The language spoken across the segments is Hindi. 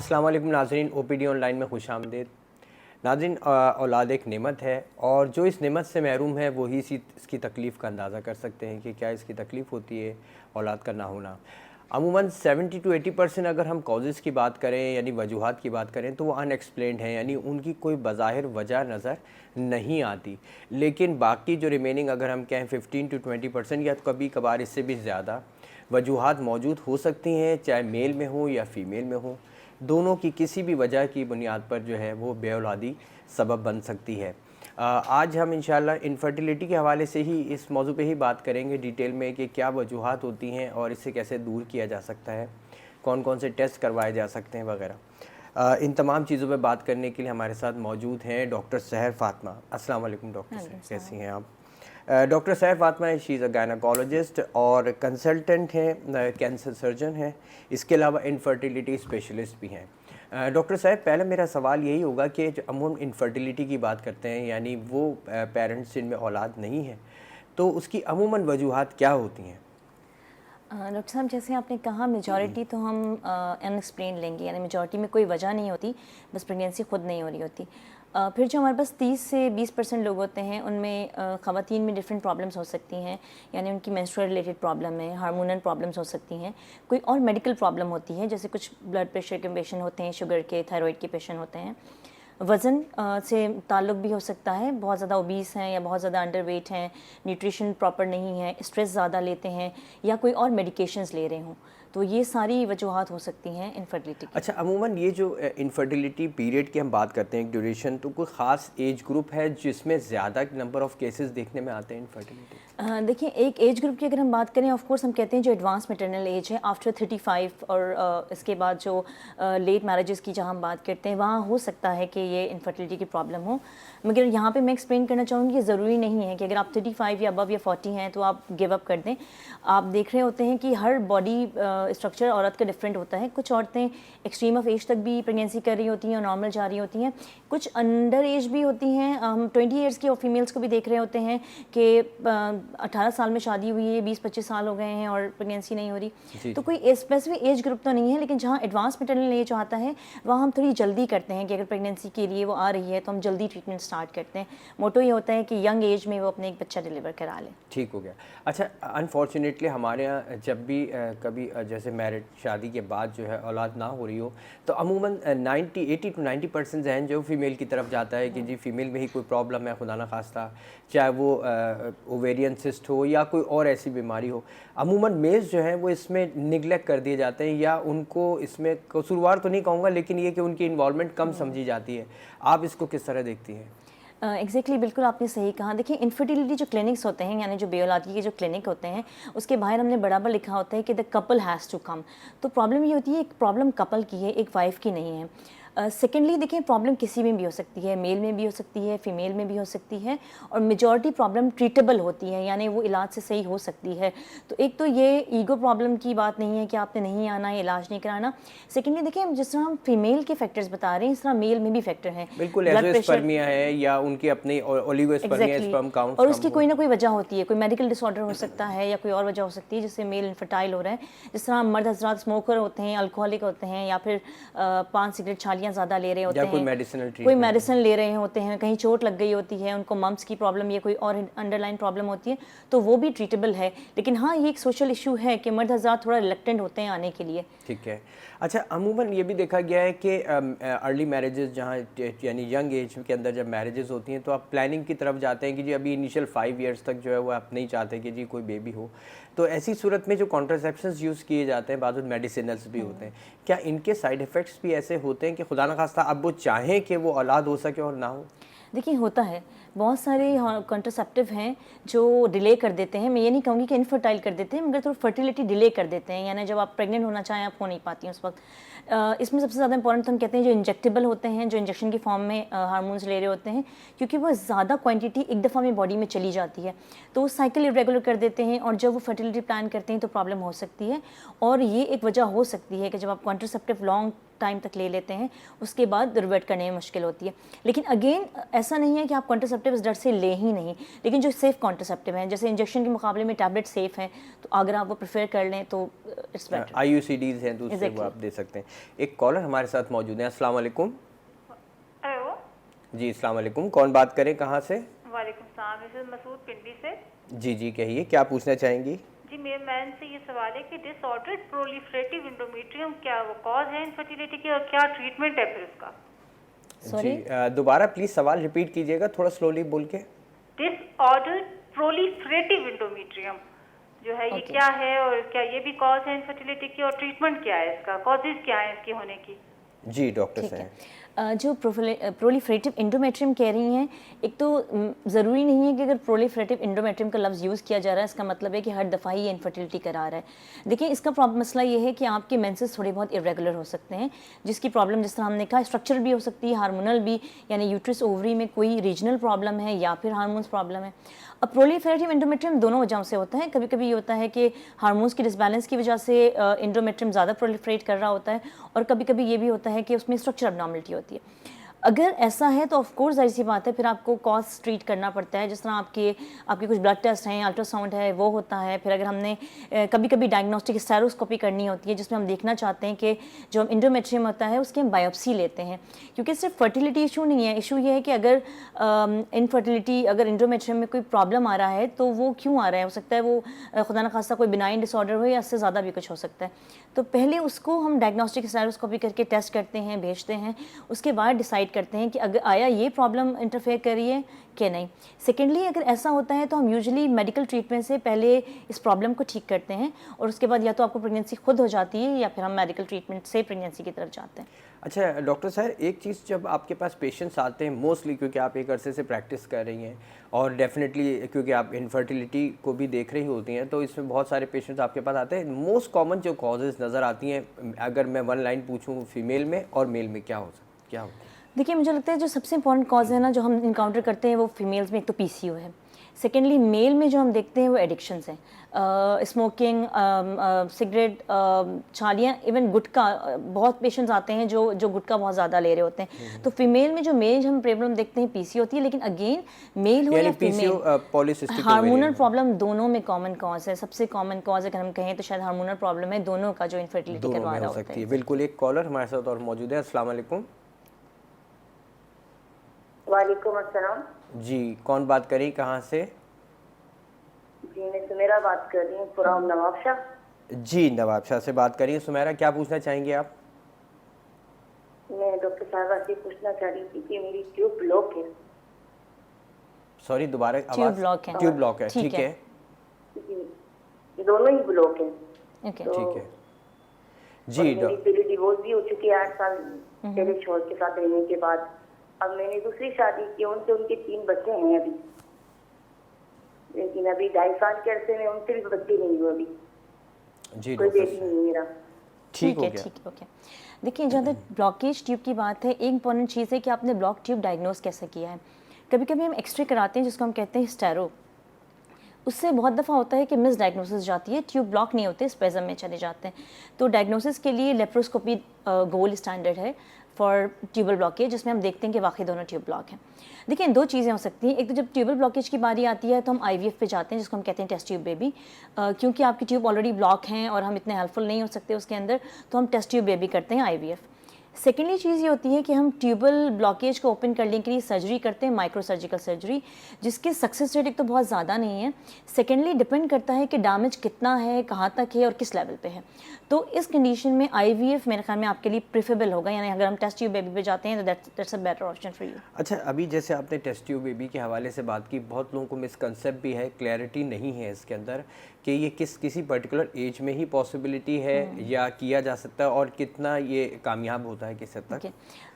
अस्सलाम वालेकुम नाज़रीन, OPD ऑनलाइन में खुश आमदीद। नाज़रीन, औलाद एक नेमत है और जो इस नेमत से महरूम है वही इसकी तकलीफ़ का अंदाज़ा कर सकते हैं कि क्या इसकी तकलीफ़ होती है औलाद का ना होना। अमूमन 70 to 80% अगर हम कॉजेज़ की बात करें यानी वजूहात की बात करें तो वो अनएक्सप्लेन्ड हैं, यानी उनकी कोई बज़ाहिर वजह नज़र नहीं आती। लेकिन बाकी जो रिमेनिंग अगर हम कहें 15 to 20% या कभी कभार इससे भी ज़्यादा वजूहात मौजूद हो सकती हैं, चाहे मेल में हो या फ़ीमेल में हो। दोनों की किसी भी वजह की बुनियाद पर जो है वो बेऔलादी सबब बन सकती है। आज हम इंशाल्लाह इनफर्टिलिटी के हवाले से ही इस मौजू पे ही बात करेंगे डिटेल में कि क्या वजूहात होती हैं और इससे कैसे दूर किया जा सकता है, कौन कौन से टेस्ट करवाए जा सकते हैं वगैरह। इन तमाम चीज़ों पे बात करने के लिए हमारे साथ मौजूद हैं डॉक्टर सहर फातिमा। अस्सलाम वालेकुम डॉक्टर सहर, कैसी हैं आप? डॉक्टर सहर Fatima she is a gynaecologist और कंसल्टेंट हैं, कैंसर सर्जन हैं, इसके अलावा इनफर्टिलिटी स्पेशलिस्ट भी हैं। डॉक्टर साहब, पहले मेरा सवाल यही होगा कि जब हम इनफर्टिलिटी की बात करते हैं यानी वो पेरेंट्स जिनमें औलाद नहीं है तो उसकी अमूमन वजूहात क्या होती हैं? डॉक्टर साहब, जैसे आपने कहा मेजॉरिटी तो हम अनएक्सप्लेन लेंगे, यानी मेजॉरिटी में कोई वजह नहीं होती, बस प्रेगनेंसी खुद नहीं हो रही होती। फिर जो हमारे पास 30 से 20% लोग होते हैं उनमें ख़वातीन में डिफरेंट प्रॉब्लम्स हो सकती हैं, यानी उनकी मेंस्ट्रुअल रिलेटेड प्रॉब्लम है, हार्मोनल प्रॉब्लम्स हो सकती हैं, कोई और मेडिकल प्रॉब्लम होती है, जैसे कुछ ब्लड प्रेशर के पेशेंट होते हैं, शुगर के, थायराइड के पेशेंट होते हैं। वज़न से ताल्लुक़ भी हो सकता है, बहुत ज़्यादा ओबीस हैं या बहुत ज़्यादा अंडरवेट हैं, न्यूट्रिशन प्रॉपर नहीं है, स्ट्रेस ज़्यादा लेते हैं या कोई और मेडिकेशंस ले रहे हों, तो ये सारी वजूहात हो सकती हैं इनफर्टिलिटी की। अच्छा, अमूमन ये जो इनफर्टिलिटी पीरियड की हम बात करते हैं, एक ड्यूरेशन, तो कोई ख़ास एज ग्रुप है जिसमें ज़्यादा नंबर ऑफ़ केसेस देखने में आते हैं इनफर्टिलिटी? देखिए, एक एज ग्रुप की अगर हम बात करें, ऑफ कोर्स हम कहते हैं जो एडवांस मैटरनल एज है आफ्टर 35 और इसके बाद जो लेट मैरिजेस की जहाँ हम बात करते हैं वहाँ हो सकता है कि ये इनफर्टिलिटी की प्रॉब्लम हो। मगर यहाँ पे मैं एक्सप्लेन करना चाहूँगी कि ज़रूरी नहीं है कि अगर आप 35 या अबव या 40 हैं तो आप गिव अप कर दें। आप देख रहे होते हैं कि हर बॉडी स्ट्रक्चर औरत का डिफरेंट होता है। कुछ औरतें एक्सट्रीम ऑफ एज तक भी प्रेगनेंसी कर रही होती हैं और नॉर्मल जा रही होती हैं, कुछ अंडर एज भी होती हैं। हम 20 ईयर्स की और फीमेल्स को भी देख रहे होते हैं कि 18 साल में शादी हुई है, 20-25 साल हो गए हैं और प्रेगनेंसी नहीं हो रही। तो कोई स्पेसिफिक एज ग्रुप तो नहीं है, लेकिन जहाँ एडवांस मैटरनल एज आता है वहाँ हम थोड़ी जल्दी करते हैं कि अगर प्रेगनेंसी के लिए वो आ रही है तो हम जल्दी ट्रीटमेंट स्टार्ट करते हैं। मोटो ये होता है कि यंग एज में वो अपने एक बच्चा डिलीवर करा लें। ठीक हो गया। अच्छा, अनफॉर्चुनेटली हमारे यहाँ जब भी कभी जैसे मैरिड शादी के बाद जो है औलाद ना हो रही हो तो अमूमन 80 to 90% जहन जो फीमेल की तरफ जाता है कि जी फीमेल में ही कोई प्रॉब्लम है, खुदा ना खास्ता, चाहे वो ओवेरियन सिस्ट हो या कोई और ऐसी बीमारी हो। अमूमन मेल्स जो हैं वो इसमें निगलेक्ट कर दिए जाते हैं या उनको इसमें कसूरवार तो नहीं कहूँगा, लेकिन ये कि उनकी इन्वॉल्वमेंट कम समझी जाती है। आप इसको किस तरह देखती हैं? एग्जैक्टली बिल्कुल आपने सही कहा। देखिए, इनफर्टिलिटी जो क्लिनिक्स होते हैं, यानी जो बेऔलादगी के जो क्लिनिक होते हैं, उसके बाहर हमने बराबर लिखा होता है कि the couple has to come. तो प्रॉब्लम ये होती है, एक प्रॉब्लम कपल की है, एक वाइफ की नहीं है। सेकेंडली देखिए, प्रॉब्लम किसी में भी हो सकती है, मेल में भी हो सकती है, फीमेल में भी हो सकती है, और मेजॉरिटी प्रॉब्लम ट्रीटेबल होती है, यानी वो इलाज से सही हो सकती है। तो एक तो ये ईगो प्रॉब्लम की बात नहीं है कि आपने नहीं आना है, इलाज नहीं कराना। सेकेंडली देखिए, जिस तरह हम फीमेल के फैक्टर्स बता रहे हैं, इस तरह मेल में भी फैक्टर हैं। बिल्कुल, एज़ोस्पर्मिया है या उनकी अपनी ओलिगोस्पर्मिया, स्पर्म काउंट और उसकी कोई ना कोई वजह होती है, कोई मेडिकल डिसऑर्डर हो सकता है या कोई और वजह हो सकती है जिससे मेल इनफर्टाइल हो रहा है। जिस तरह मर्द हजरात स्मोकर होते हैं, अल्कोहलिक होते हैं, या फिर पान सिगरेट छालियाँ ज़्यादा ले रहे होते हैं, कोई मेडिसिन ले रहे होते हैं, कहीं चोट लग गई होती है, उनको मम्स की प्रॉब्लम या कोई और अंडरलाइन प्रॉब्लम होती है, तो वो भी ट्रीटेबल है। लेकिन हाँ, ये एक सोशल इशू है कि मर्द हजरात थोड़ा रिलक्टेंट होते हैं आने के लिए। ठीक है। अच्छा, अमूमन ये भी देखा गया है कि अर्ली मैरिजेस जहाँ यानी यंग एज के अंदर जब मैरिजेस होती हैं तो आप प्लानिंग की तरफ जाते हैं कि जी अभी इनिशियल 5 ईयर्स तक जो है वो आप नहीं चाहते कि जी कोई बेबी हो। तो ऐसी सूरत में जो कॉन्ट्रासेप्शंस यूज़ किए जाते हैं, बाद में मेडिसिनल्स भी होते हैं, क्या इनके साइड इफ़ेक्ट्स भी ऐसे होते हैं कि खुदा न खास्ता अब वो चाहें कि वो औलाद हो सके और ना हो? देखिए, होता है, बहुत सारे कॉन्ट्रासेप्टिव हैं जो डिले कर देते हैं। मैं ये नहीं कहूँगी कि इनफर्टाइल कर देते हैं, मगर थोड़ा फर्टिलिटी डिले कर देते हैं, यानी जब आप प्रेग्नेंट होना चाहें आप हो नहीं पाती हैं उस वक्त। इसमें सबसे ज़्यादा इंपॉर्टेंट तो हम कहते हैं जो इंजेक्टेबल होते हैं, जो इंजेक्शन की फॉर्म में हार्मोन्स ले रहे होते हैं, क्योंकि वो ज़्यादा क्वांटिटी एक दफ़ा में बॉडी में चली जाती है, तो वो साइकिल इरेगुलर कर देते हैं और जब वो फर्टिलिटी प्लान करते हैं तो प्रॉब्लम हो सकती है। और ये एक वजह हो सकती है कि जब आप कॉन्ट्रासेप्टिव लॉन्ग टाइम तक ले लेते हैं, उसके बाद रिवर्ट करने में मुश्किल होती है। लेकिन अगेन ऐसा नहीं है कि आप कॉन्ट्रासेप्टिव इस डर से ले ही नहीं, लेकिन जो सेफ़ कॉन्ट्रासेप्टिव हैं, जैसे इंजेक्शन के मुकाबले में टैबलेट सेफ़ हैं, तो अगर आप वो प्रेफर कर लें तो इट्स बेटर। IUCDs हैं दूसरे, वो आप दे सकते हैं। एक कॉलर हमारे साथ मौजूद है। अस्सलाम वालेकुम। हेलो जी अस्सलाम वालेकुम, कौन बात करें, कहाँ से? वालेकुम सलाम, मिसेस मसूद पिंडी से। जी जी कहिए, क्या पूछना चाहेंगी? जी मेरे मैन से ये सवाल है कि डिसऑर्डर्ड प्रोलिफरेटिव इंडोमेट्रियम क्या वो कॉज है इनफर्टिलिटी की, और क्या ट्रीटमेंट है फिर उसका? Sorry? जी दोबारा प्लीज़ सवाल रिपीट कीजिएगा, थोड़ा स्लोली बोल के। डिसऑर्डर्ड प्रोलिफरेटिव इंडोमेट्रियम जो है ये Okay. क्या है, और क्या ये भी कॉज है इनफर्टिलिटी की, और ट्रीटमेंट क्या है इसका, कॉजेज क्या है इसके होने की? जी डॉक्टर ठीक साहब। है। जो प्रोलिफरेटिव इंडोमेट्रियम कह रही हैं, एक तो ज़रूरी नहीं है कि अगर प्रोलिफरेटिव इंडोमेट्रियम का लफ्ज़ यूज़ किया जा रहा है इसका मतलब है कि हर दफ़ा ही इनफर्टिलिटी करा रहा है। देखिए इसका मसला ये है कि आपके मेंसेस थोड़े बहुत इरेगुलर हो सकते हैं, जिसकी प्रॉब्लम जिस तरह हमने कहा स्ट्रक्चरल भी हो सकती है, हार्मोनल भी, यानी यूट्रस ओवरी में कोई रीजनल प्रॉब्लम है या फिर हार्मोन्स प्रॉब्लम है। अब प्रोलिफरेटिव इंडोमेट्रियम दोनों वजहों से होता है। कभी कभी ये होता है कि हार्मोन्स की डिसबैलेंस की वजह से इंडोमेट्रियम ज़्यादा प्रोलिफरेट कर रहा होता है, और कभी कभी ये भी होता है कि उसमें स्ट्रक्चर अबनॉर्मलिटी होती है। अगर ऐसा है तो ऑफ कोर्स जाहिर सी बात है फिर आपको कॉज ट्रीट करना पड़ता है, जिस तरह आपके कुछ ब्लड टेस्ट हैं, अल्ट्रासाउंड है, वो होता है। फिर अगर हमने कभी कभी डायग्नोस्टिक स्टेरोस्कोपी करनी होती है, जिसमें हम देखना चाहते हैं कि जो इंडोमेट्रियम होता है उसकी हम बायोप्सी लेते हैं, क्योंकि सिर्फ फर्टिलिटी इशू नहीं है। इशू ये है कि अगर इनफर्टिलिटी, अगर इंडोमेट्रियम में कोई प्रॉब्लम आ रहा है तो वो क्यों आ रहा है, हो सकता है वो खुदा न खास्ता कोई बिनाइन डिसऑर्डर हो या इससे ज़्यादा भी कुछ हो सकता है। तो पहले उसको हम डायग्नोस्टिक स्टेरोस्कोपी करके टेस्ट करते हैं, भेजते हैं, उसके बाद डिसाइड करते हैं कि अगर आया ये प्रॉब्लम इंटरफेयर कर रही है कि नहीं। सेकेंडली अगर ऐसा होता है तो हम यूजुअली मेडिकल ट्रीटमेंट से पहले इस प्रॉब्लम को ठीक करते हैं, और उसके बाद या तो आपको प्रेगनेंसी खुद हो जाती है या फिर हम मेडिकल ट्रीटमेंट से प्रेगनेंसी की तरफ जाते हैं। अच्छा डॉक्टर साहब, एक चीज़, जब आपके पास पेशेंट्स आते हैं मोस्टली, क्योंकि आप एक अरसे से प्रैक्टिस कर रही हैं और डेफिनेटली क्योंकि आप इनफर्टिलिटी को भी देख रही होती हैं, तो इसमें बहुत सारे पेशेंट्स आपके पास आते हैं। मोस्ट कॉमन जो कॉजेज़ नज़र आती हैं, अगर मैं वन लाइन पूछूं, फीमेल में और मेल में क्या होता है? देखिए मुझे लगता है जो सबसे इंपॉर्टेंट कॉज है ना जो हम इनकाउंटर करते हैं वो फीमेल्स में एक तो PCO है। सेकेंडली मेल में जो हम देखते हैं वो एडिक्शंस हैं, स्मोकिंग, सिगरेट, छालियाँ, इवन गुटखा। बहुत पेशेंट्स आते हैं जो गुटखा बहुत ज़्यादा ले रहे होते हैं। तो फीमेल में जो मेल हम प्रॉब्लम देखते हैं PCO होती है, लेकिन अगेन मेल हो या फीमेल, हार्मोनल प्रॉब्लम दोनों में कॉमन कॉज है। सबसे कॉमन कॉज अगर हम कहें तो शायद हार्मोनल प्रॉब्लम है दोनों का, जो इनफर्टिलिटी करवा रहा होता है। बिल्कुल। एक कॉलर हमारे साथ और मौजूद है। अस्सलाम वालेकुम। वालेकुम अस्सलाम। जी कौन बात करें, कहाँ से? जी मैं सुमेरा बात कर रही हूँ, फ्रॉम नवाबशाह। जी नवाब शाह से बात करिए। सुमेरा, क्या पूछना चाहेंगे आप? मैं डॉक्टर साहबा से पूछना चाह रही थी कि मेरी ट्यूब ब्लॉक है। सॉरी दोबारा ट्यूब ब्लॉक है। ट्यूब ब्लॉक है, ठीक है। जी दोनों ही ब्लॉक है। ओके ठीक है जी। मेरी पहले डिवोर्स भी हो चुकी है 8 साल पहले शौहर के साथ रहने के बाद। अब मैंने दूसरी शादी की, उनसे उनके 3 बच्चे हैं अभी, लेकिन अभी 2.5 साल के अरसे में उनसे भी बच्चे नहीं हुए अभी। जी कोई डॉक्टर बेटी नहीं है मेरा। ठीक हो है, गया। ठीक है, ओके। देखिए जहाँ तक ब्लॉकेज ट्यूब की बात है, एक इंपॉर्टेंट चीज़ है कि आपने ब्लॉक ट्यूब डायग्नोस कैसे किया है। कभी कभी हम एक्सरे कराते हैं जिसको हम कहते हैं स्टेरो, उससे बहुत दफ़ा होता है कि मिस डायग्नोसिस जाती है, ट्यूब ब्लॉक नहीं होते, स्पेज़म में चले जाते हैं। तो डायग्नोसिस के लिए लेप्रोस्कोपी गोल्ड स्टैंडर्ड है फॉर ट्यूबल ब्लॉकेज, जिसमें हम देखते हैं कि वाकई दोनों ट्यूब ब्लॉक हैं। देखिए 2 चीज़ें हो सकती हैं। एक तो जब ट्यूबल ब्लॉकेज की बारी आती है तो हम IVF पे जाते हैं, जिसको हम कहते हैं टेस्ट ट्यूब बेबी। क्योंकि आपकी ट्यूब ऑलरेडी ब्लॉक हैं और हम इतने हेल्पफुल नहीं हो सकते उसके अंदर, तो हम टेस्ट ट्यूब बेबी करते हैं IVF। सेकेंडली चीज़ ये होती है कि हम ट्यूबल ब्लॉकेज को ओपन करने के लिए सर्जरी करते हैं, माइक्रो सर्जिकल सर्जरी, जिसके सक्सेस रेट एक तो बहुत ज़्यादा नहीं है। सेकेंडली डिपेंड करता है कि डैमेज कितना है, कहाँ तक है और किस लेवल पे है। तो इस कंडीशन में IVF मेरे ख्याल में आपके लिए प्रेफरेबल होगा, यानी अगर हम टेस्ट ट्यूब बेबी पे जाते हैं तो that's a better option for you. अच्छा, अभी जैसे आपने टेस्ट ट्यूब बेबी के हवाले से बात की, बहुत लोगों को मिसकंसेप्ट भी है, क्लैरिटी नहीं है इसके अंदर कि ये किसी पर्टिकुलर एज में ही पॉसिबिलिटी है या किया जा सकता है, और कितना ये कामयाब होता है किस हद तक?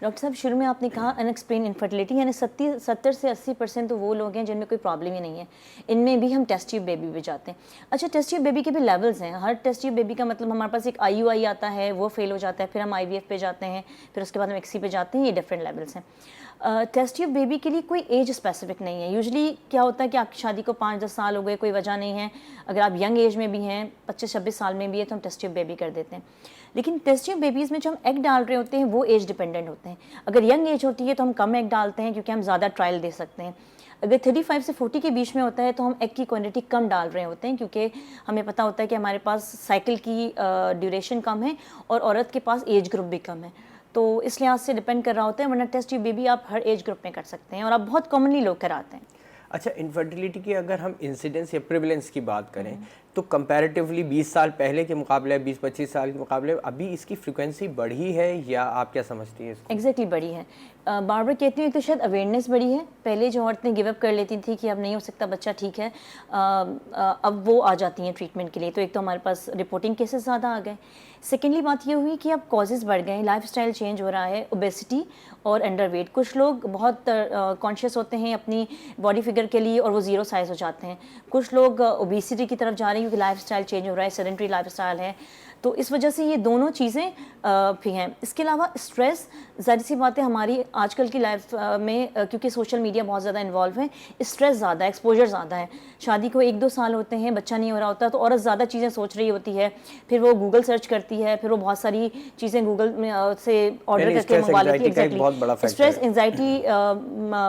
डॉक्टर साहब शुरू में आपने कहा अनएक्सप्लेन इनफर्टिलिटी, यानी 70 से 80% तो वो लोग हैं जिनमें कोई प्रॉब्लम ही नहीं है, इनमें भी हम टेस्ट ट्यूब बेबी पे जाते हैं। अच्छा, टेस्ट ट्यूब बेबी के भी लेवल्स हैं। हर टेस्ट ट्यूब बेबी का मतलब हमारे पास एक IUI आता है, वो फेल हो जाता है, फिर हम IVF पे जाते हैं, फिर उसके बाद हम XC पे जाते हैं, ये डिफरेंट लेवल्स हैं। टेस्ट ट्यूब बेबी के लिए कोई एज स्पेसिफिक नहीं है। यूजुअली क्या होता है कि आपकी शादी को 5-10 साल हो गए, कोई वजह नहीं है, अगर आप यंग एज में भी हैं, 25-26 साल में भी है, तो हम टेस्ट ट्यूब बेबी कर देते हैं। लेकिन टेस्ट ट्यूब बेबीज़ में जो हम एग डाल रहे होते हैं होते हैं वो एज डिपेंडेंट होते हैं। अगर यंग एज होती है तो हम कम एग डालते हैं क्योंकि हम ज़्यादा ट्रायल दे सकते हैं। अगर 35 से 40 के बीच में होता है तो हम एग की क्वांटिटी कम डाल रहे होते हैं क्योंकि हमें पता होता है कि हमारे पास साइकिल की ड्यूरेशन कम है और औरत के पास एज ग्रुप भी कम है, तो इस लिहाज से डिपेंड कर रहा होता है। वरना टेस्ट ट्यूब बेबी आप हर एज ग्रुप में कर सकते हैं और आप बहुत कॉमनली लोग कराते हैं। अच्छा, इनफर्टिलिटी की अगर हम इंसिडेंस या प्रिवलेंस की बात करें तो कंपैरेटिवली 20 साल पहले के मुकाबले, 20-25 साल के मुकाबले अभी इसकी फ्रीक्वेंसी बढ़ी है या आप क्या समझती हैं इसको? एग्जैक्टली बढ़ी है। बार कहती हूँ तो शायद अवेयरनेस बढ़ी है। पहले जो औरतें गिव अप कर लेती थी कि अब नहीं हो सकता बच्चा, ठीक है, अब वो आ जाती हैं ट्रीटमेंट के लिए। तो एक तो हमारे पास रिपोर्टिंग केसेस ज़्यादा आ गए। सेकेंडली बात ये हुई कि अब कॉजेज़ बढ़ गए, लाइफस्टाइल चेंज हो रहा है, ओबेसिटी और अंडरवेट। कुछ लोग बहुत कॉन्शियस होते हैं अपनी बॉडी फिगर के लिए और वो ज़ीरो साइज़ हो जाते हैं। कुछ लोग ओबेसिटी की तरफ जा रहे हैं क्योंकि लाइफस्टाइल चेंज हो रहा है, सेडेंटरी लाइफस्टाइल है। तो इस वजह से ये दोनों चीज़ें भी हैं। इसके अलावा स्ट्रेस, ज़ाहिर सी बात है हमारी आजकल की लाइफ में क्योंकि सोशल मीडिया बहुत ज़्यादा इन्वॉल्व है, स्ट्रेस ज़्यादा है, एक्सपोजर ज़्यादा है। शादी को 1-2 साल होते हैं, बच्चा नहीं हो रहा होता तो औरत ज़्यादा चीज़ें सोच रही होती है, फिर वो गूगल सर्च करती है, फिर वो बहुत सारी चीज़ें गूगल में से ऑर्डर करके मंगवा लेती है। एग्जैक्टली, स्ट्रेस एंजाइटी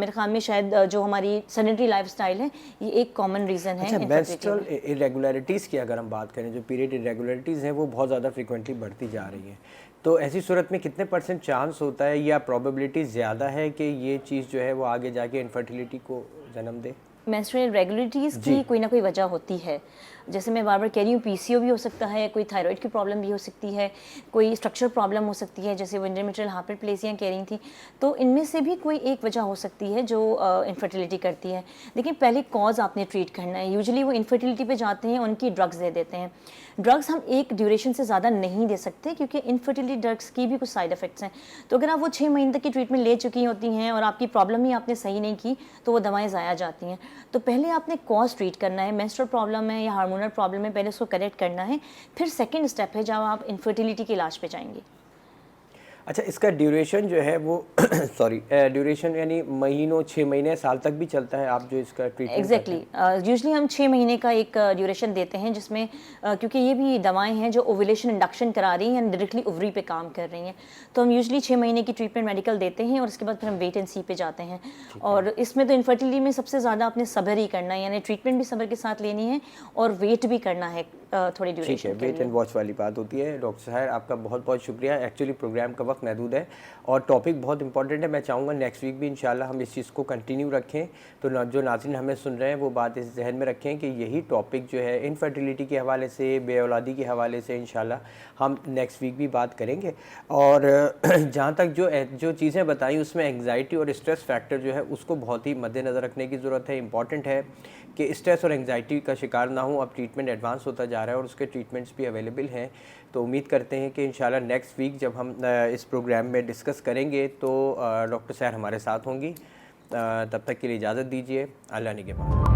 मेरे ख्याल में शायद जो हमारी सेडेंटरी लाइफस्टाइल है ये एक कॉमन रीज़न है। अच्छा, मेंस्ट्रुअल इरेगुलरिटीज़ की अगर हम बात करें, जो पीरियड इरेगुलरिटीज़ हैं वो बहुत ज़्यादा फ्रीक्वेंटली बढ़ती जा रही हैं, तो ऐसी सूरत में कितने % चांस होता है या प्रोबेबिलिटी ज़्यादा है कि ये चीज़ जो है वो आगे जाके इनफर्टिलिटी को जन्म दे? मेंस्ट्रुअल इरेगुलरिटीज़ की कोई ना कोई वजह होती है। जैसे मैं बार कह रही हूँ, पीसीओ भी हो सकता है, कोई थायराइड की प्रॉब्लम भी हो सकती है, कोई स्ट्रक्चरल प्रॉब्लम हो सकती है, जैसे वो इंडोमेट्रियल हाइपरप्लेसिया कह रही थी। तो इनमें से भी कोई एक वजह हो सकती है जो इनफर्टिलिटी करती है। लेकिन पहले कॉज आपने ट्रीट करना है। यूजुअली वो इनफर्टिलिटी पे जाते हैं, उनकी ड्रग्स दे देते हैं। ड्रग्स हम एक ड्यूरेशन से ज़्यादा नहीं दे सकते क्योंकि इनफर्टिलिटी ड्रग्स की भी कुछ साइड इफ़ेक्ट्स हैं। तो अगर आप वो 6 महीने तक की ट्रीटमेंट ले चुकी होती हैं और आपकी प्रॉब्लम ही आपने सही नहीं की तो वो दवाएं ज़ाया जाती हैं। तो पहले आपने कॉज ट्रीट करना है। मेंस्ट्रुअल प्रॉब्लम है या हार्मोनल प्रॉब्लम है, पहले उसको करेक्ट करना है। फिर सेकेंड स्टेप है जब आप इनफर्टिलिटी के इलाज पे जाएंगे। अच्छा, इसका ड्यूरेशन जो है वो सॉरी ड्यूरेशन यानी महीनों, 6 महीने, साल तक भी चलता है आप जो इसका ट्रीटमेंट? एग्जैक्टली, यूजुअली हम 6 महीने का एक ड्यूरेशन देते हैं जिसमें क्योंकि ये भी दवाएं हैं जो ओव्यूलेशन इंडक्शन करा रही हैं, डायरेक्टली ओवरी पे काम कर रही हैं। तो हम यूजुअली 6 महीने की ट्रीटमेंट मेडिकल देते हैं और उसके बाद फिर हम वेट एंड सी पे जाते हैं। और इसमें तो इनफर्टिलिटी में सबसे ज़्यादा आपने सब्र ही करना है, यानी ट्रीटमेंट भी सब्र के साथ लेनी है और वेट भी करना है थोड़ी ड्यूरेशन। ठीक है, वेट एंड वॉच वाली बात होती है। डॉक्टर साहब, आपका बहुत बहुत शुक्रिया। एक्चुअली प्रोग्राम का वक्त महदूद है और टॉपिक बहुत इंपॉर्टेंट है। मैं चाहूँगा नेक्स्ट वीक भी इंशाल्लाह हम इस चीज़ को कंटिन्यू रखें। तो जो नाज़रीन हमें सुन रहे हैं वो बात इस जहन में रखें कि यही टॉपिक जो है इनफर्टिलिटी के हवाले से, बेऔलादी के हवाले से इंशाल्लाह हम नेक्स्ट वीक भी बात करेंगे। और जहाँ तक जो चीज़ें बताई उसमें एंग्जाइटी और स्ट्रेस फैक्टर जो है उसको बहुत ही मद्देनज़र रखने की ज़रूरत है। इंपॉर्टेंट है कि स्ट्रेस और एंग्जाइटी का शिकार ना हो। अब ट्रीटमेंट एडवांस होता जा रहा है और उसके ट्रीटमेंट्स भी अवेलेबल हैं। तो उम्मीद करते हैं कि इंशाल्लाह नेक्स्ट वीक जब हम इस प्रोग्राम में डिस्कस करेंगे तो डॉक्टर साहब हमारे साथ होंगी। तब तक के लिए इजाज़त दीजिए। अल्लाह निगहबान।